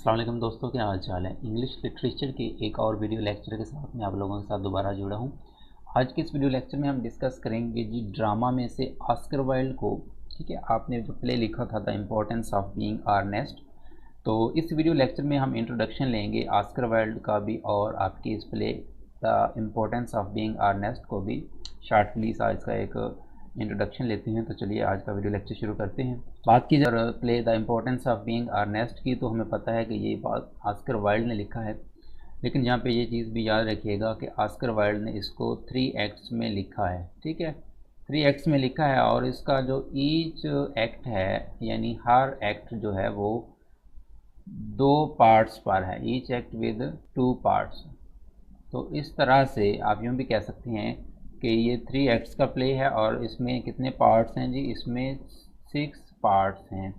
अस्सलाम वालेकुम दोस्तों, क्या हाल चाल है। इंग्लिश लिटरेचर के एक और वीडियो लेक्चर के साथ मैं आप लोगों के साथ दोबारा जुड़ा हूँ। आज के इस वीडियो लेक्चर में हम डिस्कस करेंगे जी ड्रामा में से ऑस्कर वाइल्ड को। ठीक है, आपने जो प्ले लिखा था the importance of being earnest, तो इस वीडियो लेक्चर में हम इंट्रोडक्शन लेंगे ऑस्कर वाइल्ड का भी और आपके इस play the importance of being earnest को भी। शॉर्टली सा इसका एक इंट्रोडक्शन लेते हैं। तो चलिए आज का वीडियो लेक्चर शुरू करते हैं। बात की जाए play the importance of being earnest की, तो हमें पता है कि ये बात ऑस्कर वाइल्ड ने लिखा है, लेकिन यहाँ पे ये चीज़ भी याद रखिएगा कि ऑस्कर वाइल्ड ने इसको 3 एक्ट्स में लिखा है। ठीक है, 3 एक्ट्स में लिखा है और इसका जो ईच एक्ट है, यानी हर एक्ट जो है वो 2 पार्ट्स पर है, ईच एक्ट विद 2 पार्ट्स। तो इस तरह से आप यूँ भी कह सकते हैं कि ये 3 एक्ट्स का प्ले है और इसमें कितने पार्ट्स हैं जी, इसमें 6 पार्ट्स हैं,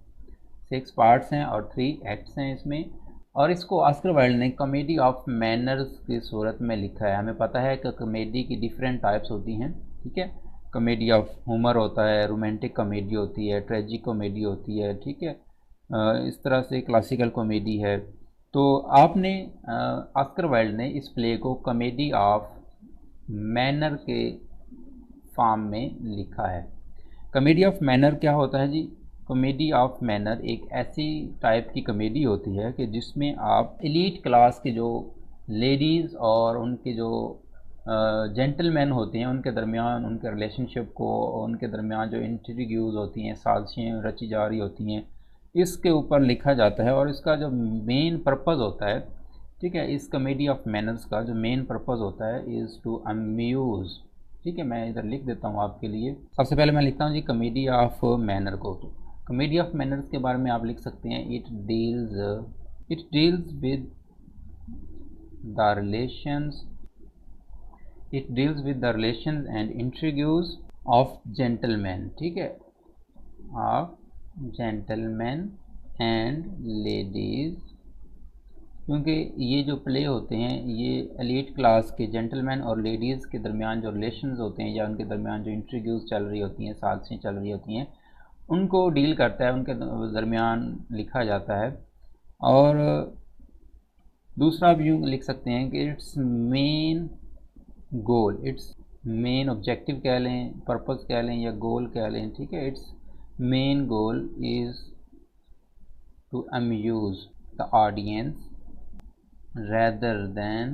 6 पार्ट्स हैं और 3 एक्ट्स हैं इसमें। और इसको ऑस्कर वाइल्ड ने कॉमेडी ऑफ मैनर्स की सूरत में लिखा है। हमें पता है कि कॉमेडी की डिफरेंट टाइप्स होती हैं। ठीक है, कॉमेडी ऑफ ह्यूमर होता है, रोमांटिक कॉमेडी होती है, ट्रेजिक कॉमेडी होती है। ठीक है, इस तरह से क्लासिकल कॉमेडी है। तो आपने ऑस्कर वाइल्ड ने इस प्ले को कॉमेडी ऑफ मैनर के फॉर्म में लिखा है। कॉमेडी ऑफ मैनर क्या होता है जी? कॉमेडी ऑफ मैनर एक ऐसी टाइप की कॉमेडी होती है कि जिसमें आप एलीट क्लास के जो लेडीज़ और उनके जो जेंटलमैन होते हैं उनके दरमियान, उनके रिलेशनशिप को, उनके दरमियान जो इंट्रीग्यूज़ होती हैं, साजिशें रची जा रही होती हैं, इसके ऊपर लिखा जाता है। और इसका जो मेन पर्पज़ होता है, ठीक है, इस कॉमेडी ऑफ मैनर्स का जो मेन पर्पज़ होता है इज़ टू अम्यूज़। ठीक है, मैं इधर लिख देता हूँ आपके लिए। सबसे पहले मैं लिखता हूँ जी कॉमेडी ऑफ मैनर को। तो कॉमेडी ऑफ मैनर्स के बारे में आप लिख सकते हैं, it deals with the relations and इंट्रीग्यूज of gentleman. ठीक है, ऑफ जेंटलमैन एंड लेडीज़, क्योंकि ये जो प्ले होते हैं ये एलीट क्लास के जेंटलमैन और लेडीज़ के दरमियान जो रिलेशंस होते हैं या उनके दरमियान जो इंट्रीग्यूज चल रही होती हैं, साजिशें चल रही होती हैं, उनको डील करता है, उनके दरमियान लिखा जाता है। और दूसरा भी यूँ लिख सकते हैं कि it's main goal, it's main objective कह लें, पर्पज़ कह लें या गोल कह लें। ठीक है, its main goal is to amuse the audience rather than,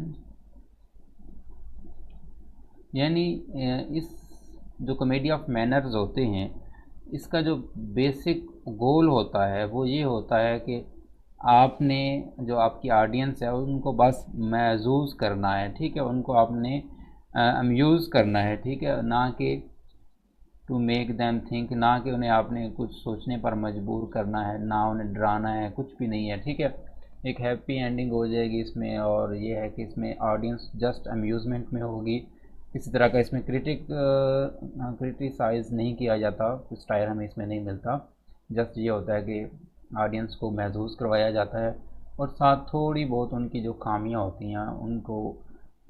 यानी इस जो कॉमेडी ऑफ मैनर्स होते हैं इसका जो बेसिक गोल होता है वो ये होता है कि आपने जो आपकी ऑडियंस है उनको बस महसूस करना है। ठीक है, उनको आपने अम्यूज़ करना है। ठीक है, ना कि टू मेक देम थिंक, ना कि उन्हें आपने कुछ सोचने पर मजबूर करना है, ना उन्हें डराना है, कुछ भी नहीं है। ठीक है, एक हैप्पी एंडिंग हो जाएगी इसमें। और ये है कि इसमें ऑडियंस जस्ट अम्यूज़मेंट में होगी, किसी तरह का इसमें क्रिटिसाइज़ नहीं किया जाता, कुछ टायर हमें इसमें नहीं मिलता। जस्ट ये होता है कि ऑडियंस को महसूस करवाया जाता है और साथ थोड़ी बहुत उनकी जो खामियां होती हैं उनको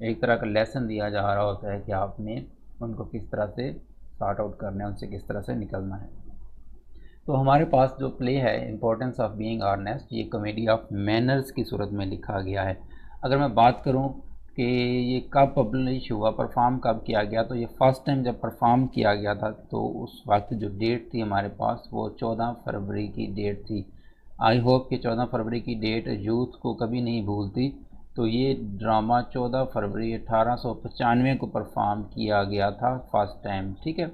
एक तरह का लेसन दिया जा रहा होता है कि आपने उनको किस तरह से सॉर्ट आउट करना है, उनसे किस तरह से निकलना है। तो हमारे पास जो प्ले है इम्पोर्टेंस ऑफ बीइंग अर्नेस्ट, ये कॉमेडी ऑफ मैनर्स की सूरत में लिखा गया है। अगर मैं बात करूं कि ये कब पब्लिश हुआ, परफॉर्म कब किया गया, तो ये फर्स्ट टाइम जब परफॉर्म किया गया था तो उस वक्त जो डेट थी हमारे पास वो 14 फरवरी की डेट थी। आई होप कि 14 फरवरी की डेट यूथ को कभी नहीं भूलती। तो ये ड्रामा 14 फरवरी 1895 को परफॉर्म किया गया था फर्स्ट टाइम। ठीक है,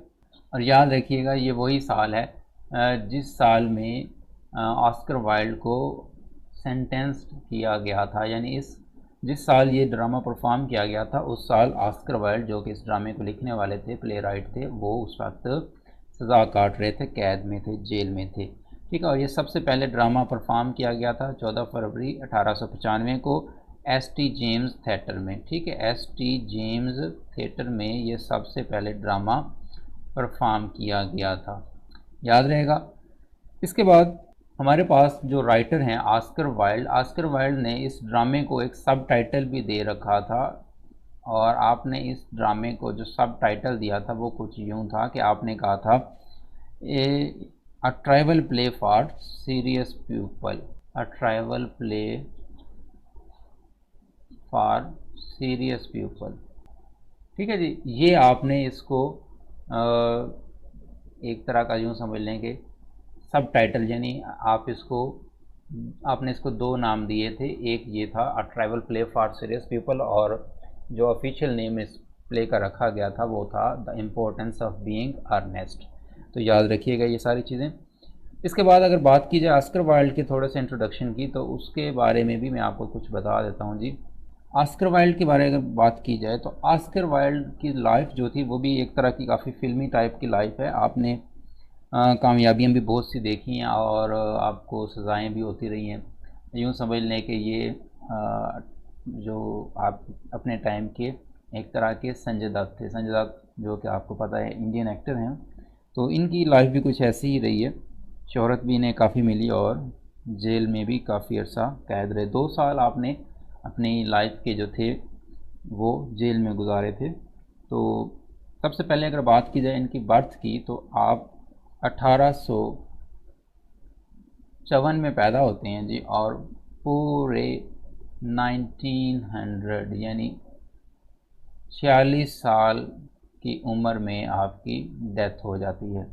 और याद रखिएगा ये वही साल है जिस साल में ऑस्कर वाइल्ड को सेंटेंस्ड किया गया था, यानी इस जिस साल ये ड्रामा परफॉर्म किया गया था उस साल ऑस्कर वाइल्ड जो कि इस ड्रामे को लिखने वाले थे, प्ले राइट थे, वो उस वक्त सज़ा काट रहे थे, कैद में थे, जेल में थे। ठीक है, और ये सबसे पहले ड्रामा परफॉर्म किया गया था 14 फरवरी 1895 को एस.टी. जेम्स थिएटर में। ठीक है, एस.टी. जेम्स थिएटर में ये सबसे पहले ड्रामा परफॉर्म किया गया था, याद रहेगा। इसके बाद हमारे पास जो राइटर हैं ऑस्कर वाइल्ड ने इस ड्रामे को एक सब टाइटल भी दे रखा था। और आपने इस ड्रामे को जो सब टाइटल दिया था वो कुछ यूँ था कि आपने कहा था a tribal play for serious people, a trivial play for serious people. ठीक है जी, ये आपने इसको एक तरह का यूँ समझ लें कि सब टाइटल, यानी आप इसको, आपने इसको दो नाम दिए थे। एक ये था a trivial play for serious people, और जो ऑफिशियल नेम इस प्ले का रखा गया था वो था the importance of being earnest. तो याद रखिएगा ये सारी चीज़ें। इसके बाद अगर बात की जाए ऑस्कर वाइल्ड के थोड़े से इंट्रोडक्शन की, तो उसके बारे में भी मैं आपको कुछ बता देता हूँ जी। ऑस्कर वाइल्ड के बारे में अगर बात की जाए तो ऑस्कर वाइल्ड की लाइफ जो थी वो भी एक तरह की काफ़ी फिल्मी टाइप की लाइफ है। आपने कामयाबियाँ भी बहुत सी देखी हैं और आपको सज़ाएँ भी होती रही हैं। यूँ समझ लें कि ये जो आप अपने टाइम के एक तरह के संजय दत्त थे। संजय दत्त जो कि आपको पता है इंडियन एक्टर हैं, तो इनकी लाइफ भी कुछ ऐसी ही रही है। शोहरत भी इन्हें काफ़ी मिली और जेल में भी काफ़ी अर्सा कैद रहे। 2 साल आपने अपनी लाइफ के जो थे वो जेल में गुजारे थे। तो सबसे पहले अगर बात की जाए इनकी बर्थ की, तो आप 1854 में पैदा होते हैं जी, और पूरे 1900 यानी 46 साल की उम्र में आपकी डेथ हो जाती है।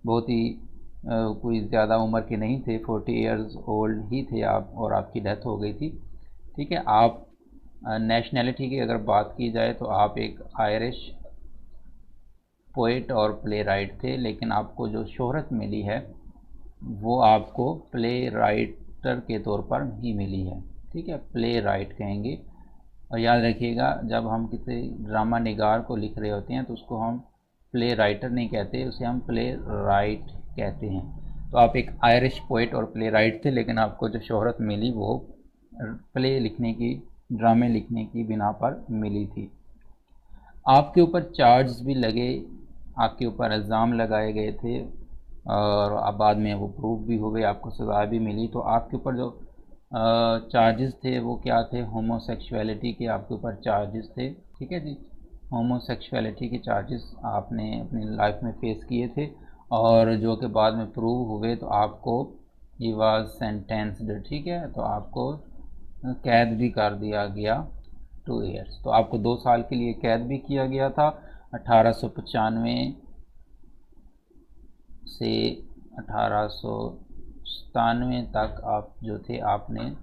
बहुत ही कोई ज़्यादा उम्र के नहीं थे, 40 इयर्स ओल्ड ही थे आप, और आपकी डेथ हो गई थी। ठीक है, आप नेशनैलिटी की अगर बात की जाए तो आप एक आयरिश पोइट और प्ले राइट थे, लेकिन आपको जो शोहरत मिली है वो आपको प्ले राइटर के तौर पर ही मिली है। ठीक है, प्ले राइट कहेंगे। और याद रखिएगा, जब हम किसी ड्रामा निगार को लिख रहे होते हैं तो उसको हम प्ले राइटर नहीं कहते, उसे हम प्ले राइट कहते हैं। तो आप एक आयरिश पोइट और प्ले राइट थे, लेकिन आपको जो शोहरत मिली वो प्ले लिखने की, ड्रामे लिखने की बिना पर मिली थी। आपके ऊपर चार्ज भी लगे, आपके ऊपर इल्ज़ाम लगाए गए थे, और अब बाद में वो प्रूव भी हो गए, आपको सज़ा भी मिली। तो आपके ऊपर जो चार्जेस थे वो क्या थे? होमोसेक्सुअलिटी के आपके ऊपर चार्जेस थे। ठीक है जी, होमोसेक्सुअलिटी के चार्जेस आपने अपनी लाइफ में फेस किए थे, और जो कि बाद में प्रूव हुए तो आपको ही वाज सेंटेंस्ड। ठीक है, तो आपको कैद भी कर दिया गया 2 ईयर्स। तो आपको 2 साल के लिए कैद भी किया गया था। 1895 से 1897 तक आप जो थे आपने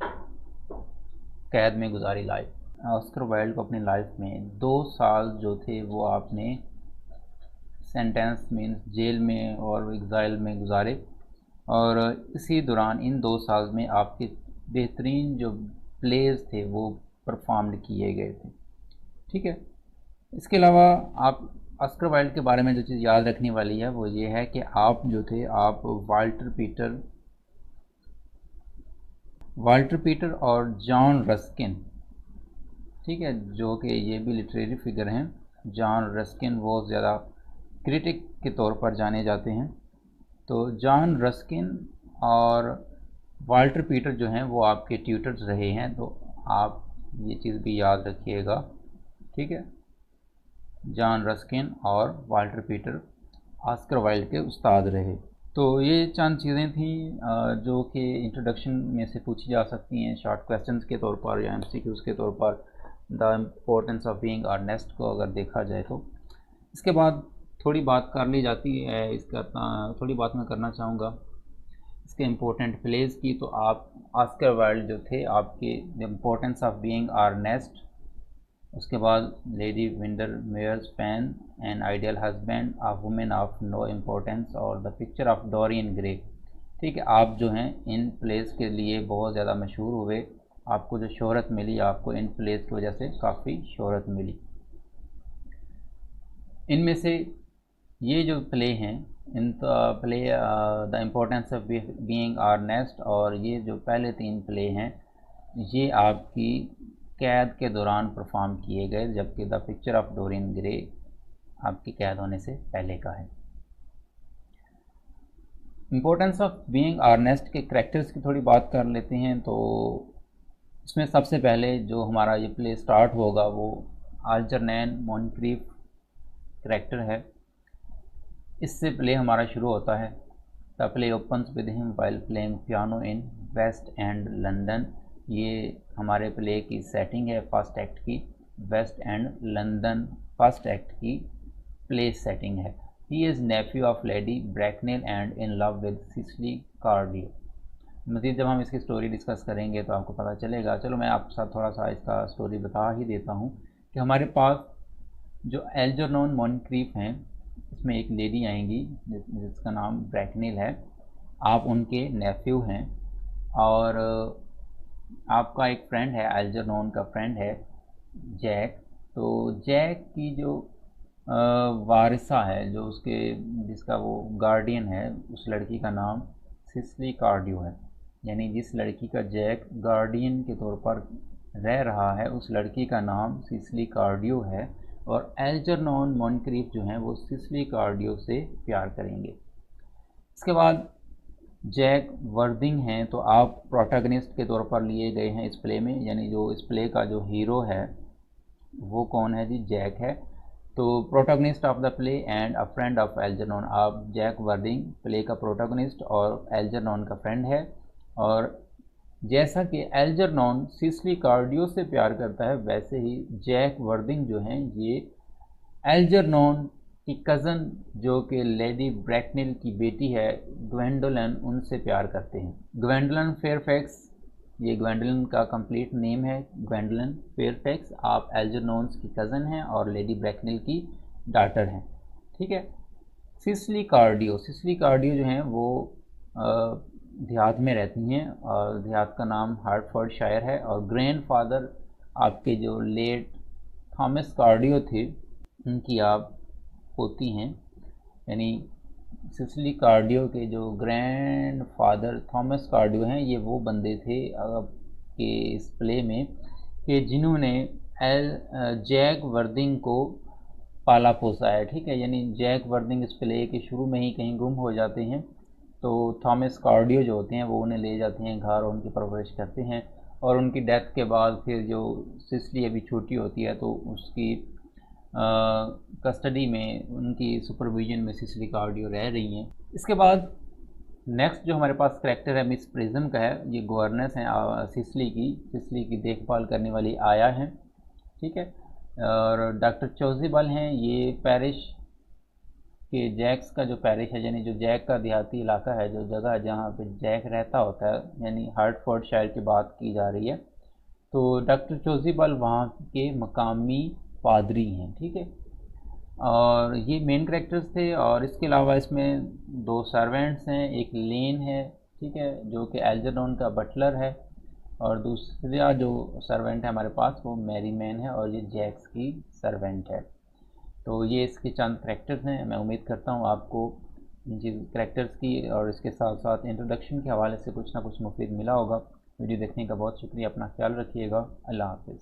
कैद में गुजारी लाइफ। ऑस्कर वाइल्ड को अपनी लाइफ में 2 साल जो थे वो आपने सेंटेंस मीन्स जेल में और एग्ज़ाइल में गुजारे, और इसी दौरान इन 2 साल में आपके बेहतरीन जो प्लेज थे वो परफॉर्म्ड किए गए थे। ठीक है, इसके अलावा आप ऑस्कर वाइल्ड के बारे में जो चीज़ याद रखने वाली है वो ये है कि आप जो थे आप वाल्टर पीटर और जॉन रस्किन, ठीक है, जो कि ये भी लिटरेरी फिगर हैं। जॉन रस्किन वो ज़्यादा क्रिटिक के तौर पर जाने जाते हैं। तो जॉन रस्किन और वाल्टर पीटर जो हैं वो आपके ट्यूटर्स रहे हैं, तो आप ये चीज़ भी याद रखिएगा। ठीक है, जॉन रस्किन और वाल्टर पीटर ऑस्कर वाइल्ड के उस्ताद रहे। तो ये चंद चीज़ें थी जो कि इंट्रोडक्शन में से पूछी जा सकती हैं शॉर्ट क्वेश्चंस के तौर पर या एमसीक्यूज़ के तौर पर। The importance of being honest को अगर देखा जाए तो इसके बाद थोड़ी बात कर ली जाती है, थोड़ी बात मैं करना चाहूँगा इसके इम्पोर्टेंट प्लेस की। तो आप ऑस्कर वाइल्ड जो थे आपके the importance of being honest, उसके बाद Lady Windermere's fan, an ideal husband, a woman of no importance, और the picture of Dorian Gray. ठीक है, आप जो हैं इन प्लेस के लिए बहुत ज़्यादा मशहूर हुए, आपको जो शोहरत मिली आपको इन प्लेस की वजह से काफ़ी शोहरत मिली। इनमें से ये जो प्ले हैं, इन play the importance of being honest, और ये जो पहले 3 प्ले हैं ये आपकी कैद के दौरान परफॉर्म किए गए, जबकि the picture of Dorian grey आपकी कैद होने से पहले का है। इम्पोर्टेंस ऑफ बीइंग ऑनेस्ट के करैक्टर्स की थोड़ी बात कर लेते हैं। तो इसमें सबसे पहले जो हमारा ये प्ले स्टार्ट होगा वो अल्जरनैन मॉनक्रीफ करैक्टर है। इससे प्ले हमारा शुरू होता है। The play opens with him while playing piano in West End London. ये हमारे प्ले की सेटिंग है फर्स्ट एक्ट की, West End London first act की प्ले सेटिंग है। He is nephew of Lady Bracknell and in love with Cecily Cardew. मज़ीद जब हम इसकी स्टोरी डिस्कस करेंगे तो आपको पता चलेगा। चलो मैं आपके साथ थोड़ा सा इसका स्टोरी बता ही देता हूँ कि हमारे पास जो एल्जरनॉन मोनक्रीफ हैं, इसमें एक लेडी आएंगी जिसका नाम ब्रैकनेल है। आप उनके नेफ्यू हैं और आपका एक फ्रेंड है, एल्जरनॉन का फ्रेंड है जैक। तो जैक की जो वारिसा है, जो उसके जिसका वो गार्डियन है, उस लड़की का नाम सिसिली कार्डियो है। यानी जिस लड़की का जैक गार्डियन के तौर पर रह रहा है उस लड़की का नाम सिसिली कार्डियो है। और एल्जरनॉन मोनक्रीफ जो हैं वो सिसिली कार्डियो से प्यार करेंगे। इसके बाद जैक वर्दिंग हैं, तो आप प्रोटैगनिस्ट के तौर पर लिए गए हैं इस प्ले में। यानी जो इस प्ले का जो हीरो है वो कौन है जी? जैक है। तो protagonist of the play and a friend of Algernon. आप जैक वर्दिंग प्ले का प्रोटैगनिस्ट और एल्जरनॉन का फ्रेंड है। और जैसा कि एल्जरनॉन सिसिली कार्डियो से प्यार करता है, वैसे ही जैक वर्दिंग जो हैं ये एल्जरनॉन की कज़न जो कि लेडी ब्रैकनेल की बेटी है ग्वेंडोलन, उनसे प्यार करते हैं। ग्वेंडोलन फेयरफैक्स, ये ग्वेंडोलन का कंप्लीट नेम है, ग्वेंडोलन फेयरफैक्स। आप एल्जरनॉन्स की कज़न हैं और लेडी ब्रैकनेल की डॉटर हैं, ठीक है। सिसिली कार्डियो जो हैं वो देहात में रहती हैं और देहात का नाम हार्टफोर्डशायर है। और ग्रैंड फादर आपके जो लेट थॉमस कार्डियो थे उनकी आप होती हैं। यानी सिसिली कार्डियो के जो ग्रैंड फादर थॉमस कार्डियो हैं, ये वो बंदे थे के इस प्ले में कि जिन्होंने जैक वर्दिंग को पाला पोसा है, ठीक है। यानी जैक वर्दिंग इस प्ले के शुरू में ही कहीं गुम हो जाते हैं, तो थॉमस कार्डियो जो होते हैं वो उन्हें ले जाते हैं घर और उनकी परवरिश करते हैं। और उनकी डेथ के बाद फिर जो सिसिली अभी छोटी होती है तो उसकी कस्टडी में, उनकी सुपरविजन में सिसिली कार्डियो रह रही हैं। इसके बाद नेक्स्ट जो हमारे पास करैक्टर है मिस प्रिज्म का है। ये गवर्नेंस हैं सिसिली की देखभाल करने वाली आया हैं, ठीक है। और डॉक्टर चोज़िबल हैं, ये पैरिश कि जैक्स का जो पैरिश है, यानी जो जैक का देहाती इलाका है, जो जगह जहाँ पे जैक रहता होता है, यानी हार्टफोर्डशायर की बात की जा रही है। तो डॉक्टर चोज़िबल वहाँ के मकामी पादरी हैं, ठीक है। और ये मेन कैरेक्टर्स थे। और इसके अलावा इसमें दो सर्वेंट्स हैं, एक लेन है, ठीक है, जो कि एल्जरनॉन का बटलर है। और दूसरा जो सर्वेंट है हमारे पास वो मैरी मैन है और ये जैक्स की सर्वेंट है। तो ये इसके चंद करैक्टर्स हैं। मैं उम्मीद करता हूँ आपको इन चीज़ करैक्टर्स की और इसके साथ साथ इंट्रोडक्शन के हवाले से कुछ ना कुछ मुफीद मिला होगा। वीडियो देखने का बहुत शुक्रिया। अपना ख्याल रखिएगा। अल्लाह हाफ़िज़।